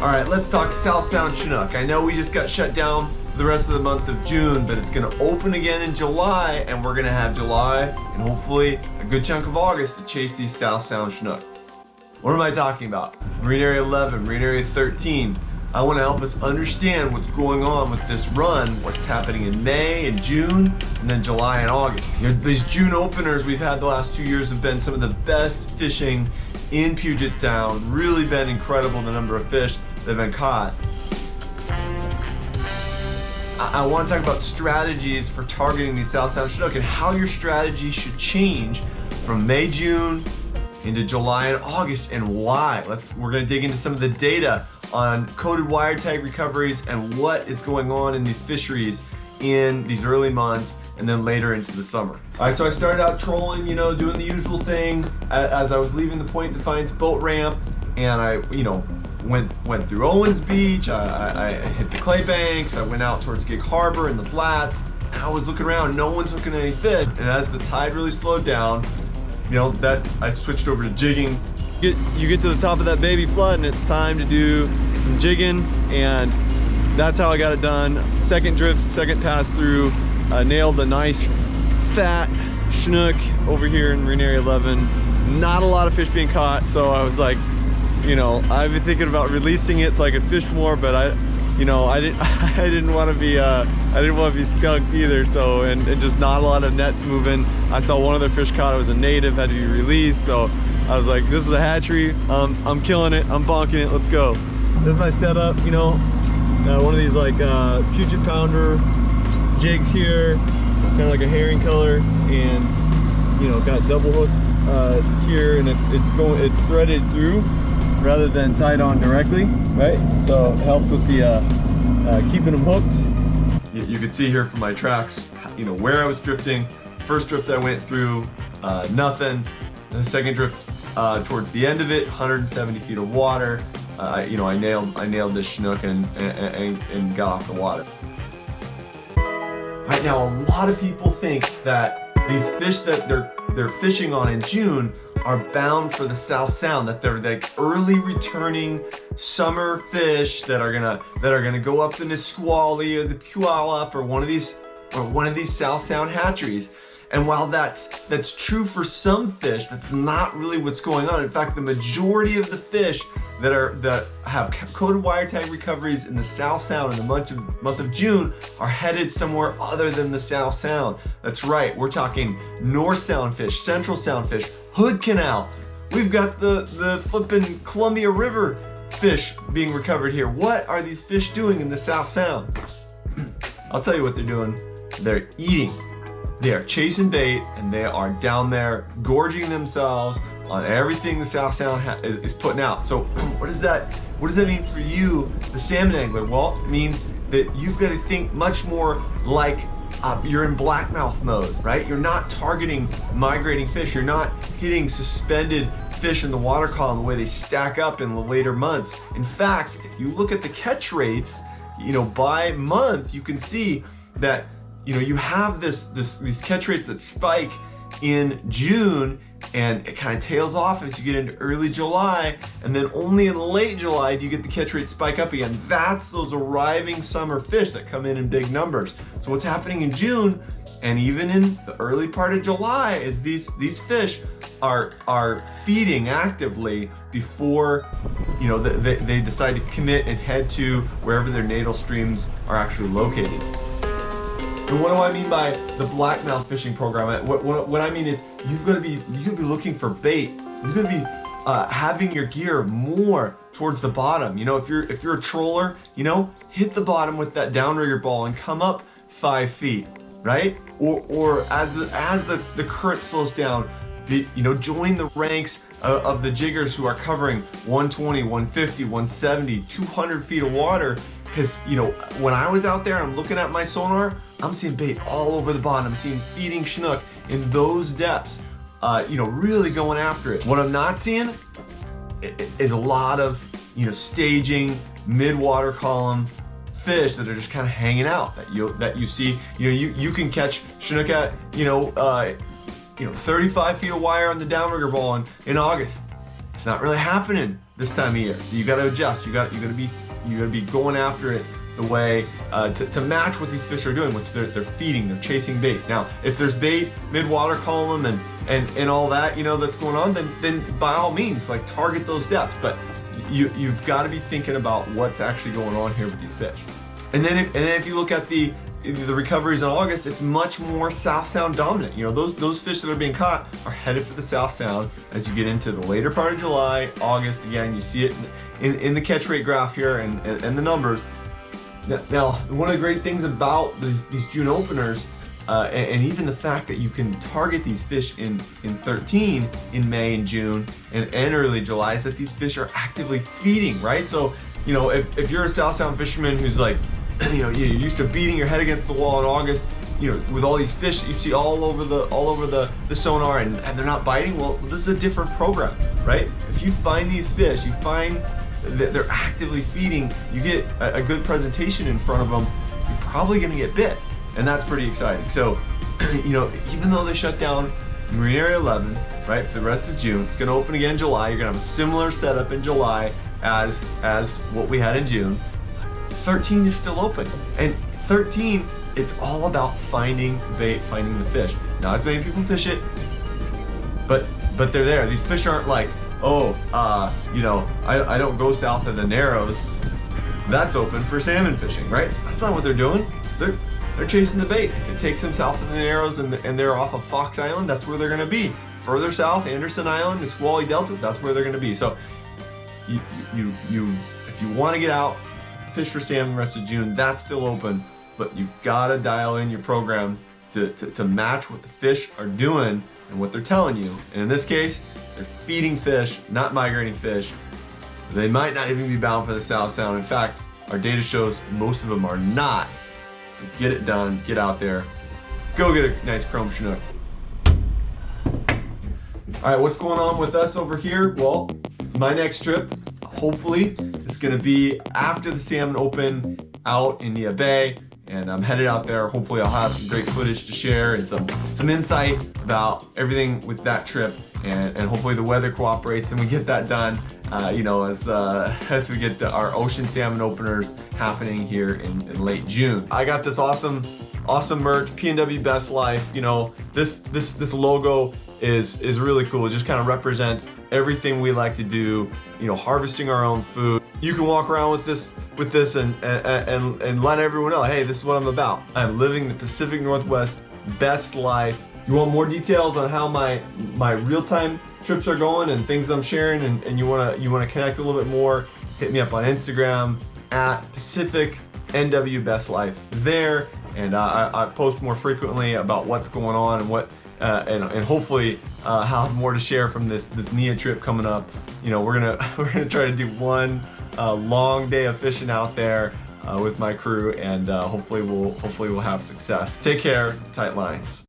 All right, let's talk South Sound Chinook. I know we just got shut down for the rest of the month of June, but it's gonna open again in July, and we're gonna have July and hopefully a good chunk of August to chase these South Sound Chinook. What am I talking about? Marine Area 11, Marine Area 13. I wanna help us understand what's going on with this run, what's happening in May and June, and then July and August. These June openers we've had the last 2 years have been some of the best fishing in Puget Sound. Really been incredible, the number of fish that have been caught. I want to talk about strategies for targeting these South Sound Chinook and how your strategy should change from May, June into July and August, and why. We're going to dig into some of the data on coded wire tag recoveries and what is going on in these fisheries in these early months and then later into the summer. All right, so I started out trolling, doing the usual thing as I was leaving the Point Defiance boat ramp, and I, went through Owens Beach, I hit the clay banks, I went out towards Gig Harbor and the flats, and I was looking around, no one's hooking any fish. And as the tide really slowed down, I switched over to jigging. You get to the top of that baby flood and it's time to do some jigging, and that's how I got it done. Second drift, second pass through, nailed a nice fat Chinook over here in Marine Area 11. Not a lot of fish being caught, so I was like, I've been thinking about releasing it so I could fish more, but I didn't want to be skunked either. So and just not a lot of nets moving. I saw one other fish caught. It was a native, had to be released. So I was like, this is a hatchery. I'm killing it. I'm bonking it. Let's go. This is my setup. One of these like Puget pounder jigs here, kind of like a herring color, and got double hook here, and it's threaded through rather than tied on directly, right? So it helps with the keeping them hooked. You can see here from my tracks, where I was drifting. First drift I went through, nothing. The second drift towards the end of it, 170 feet of water. I nailed this Chinook and got off the water. Right now, a lot of people think that these fish that they're fishing on in June are bound for the South Sound, that they're like early returning summer fish that are gonna go up the Nisqually or the Puyallup or one of these South Sound hatcheries. And while that's true for some fish, that's not really what's going on. In fact, the majority of the fish that have coded wire tag recoveries in the South Sound in the month of June are headed somewhere other than the South Sound. That's right, we're talking North Sound fish, Central Sound fish, Hood Canal. We've got the flippin' Columbia River fish being recovered here. What are these fish doing in the South Sound? I'll tell you what they're doing. They're eating. They are chasing bait, and they are down there gorging themselves on everything the South Sound is putting out. So what does that mean for you, the salmon angler? Well, it means that you've got to think much more like you're in blackmouth mode, right? You're not targeting migrating fish. You're not hitting suspended fish in the water column the way they stack up in the later months. In fact, if you look at the catch rates, by month, you can see that you have these catch rates that spike in June, and it kind of tails off as you get into early July, and then only in late July do you get the catch rate spike up again. That's those arriving summer fish that come in big numbers. So what's happening in June and even in the early part of July is these fish are feeding actively before they decide to commit and head to wherever their natal streams are actually located. And what do I mean by the blackmouth fishing program? What I mean is you've got to be looking for bait. You've got to be having your gear more towards the bottom. If you're a troller, hit the bottom with that downrigger ball and come up 5 feet, right? Or as the current slows down, join the ranks of the jiggers who are covering 120, 150, 170, 200 feet of water. Because, when I was out there and I'm looking at my sonar, I'm seeing bait all over the bottom. I'm seeing feeding Chinook in those depths, really going after it. What I'm not seeing is a lot of, staging mid-water column fish that are just kind of hanging out that you see. You can catch Chinook at, 35 feet of wire on the downrigger ball in August. It's not really happening this time of year. So you got to adjust. You got to be going after it the way to match what these fish are doing, which they're feeding, they're chasing bait. Now, if there's bait mid-water column and all that, you know, that's going on, then by all means, like, target those depths. But you've got to be thinking about what's actually going on here with these fish. And then if you look at the recoveries in August, it's much more South Sound dominant. You know, those fish that are being caught are headed for the South Sound as you get into the later part of July, August. Again, you see it in the catch rate graph here and the numbers. Now, one of the great things about these June openers, and even the fact that you can target these fish in 13 in May and June and early July, is that these fish are actively feeding, right? So, you know, if you're a South Sound fisherman who's like, you know, you're used to beating your head against the wall in August, you know, with all these fish that you see all over the sonar and they're not biting, well, this is a different program, right? If you find these fish, you find that they're actively feeding, you get a good presentation in front of them, you're probably gonna get bit. And that's pretty exciting. So, you know, even though they shut down Marine Area 11, right, for the rest of June, it's gonna open again in July. You're gonna have a similar setup in July as what we had in June. 13 is still open. And 13, it's all about finding the bait, finding the fish. Not as many people fish it, but they're there. These fish aren't like, oh, you know, I don't go south of the Narrows. That's open for salmon fishing, right? That's not what they're doing. They're chasing the bait. If it takes them south of the Narrows and they're off of Fox Island, that's where they're gonna be. Further south, Anderson Island, the Squally Delta, that's where they're gonna be. So if you wanna get out, fish for salmon the rest of June, that's still open, but you've gotta dial in your program to match what the fish are doing and what they're telling you. And in this case, they're feeding fish, not migrating fish. They might not even be bound for the South Sound. In fact, our data shows most of them are not. So get it done, get out there, go get a nice chrome Chinook. All right, what's going on with us over here? Well, my next trip, hopefully, is gonna be after the salmon open out in Nia Bay, and I'm headed out there. Hopefully I'll have some great footage to share and some insight about everything with that trip, and hopefully the weather cooperates and we get that done, you know, as we get our ocean salmon openers happening here in late June. I got this awesome merch, PNW Best Life. You know, this logo is really cool. It just kind of represents everything we like to do, you know, harvesting our own food. You can walk around with this and let everyone know, hey, this is what I'm about. I'm living the Pacific Northwest best life. You want more details on how my real-time trips are going and things I'm sharing, and you wanna connect a little bit more, hit me up on Instagram at Pacific NW Best Life there, and I post more frequently about what's going on and what and hopefully have more to share from this Nia trip coming up. You know, we're gonna try to do one long day of fishing out there with my crew, and hopefully we'll have success. Take care, tight lines.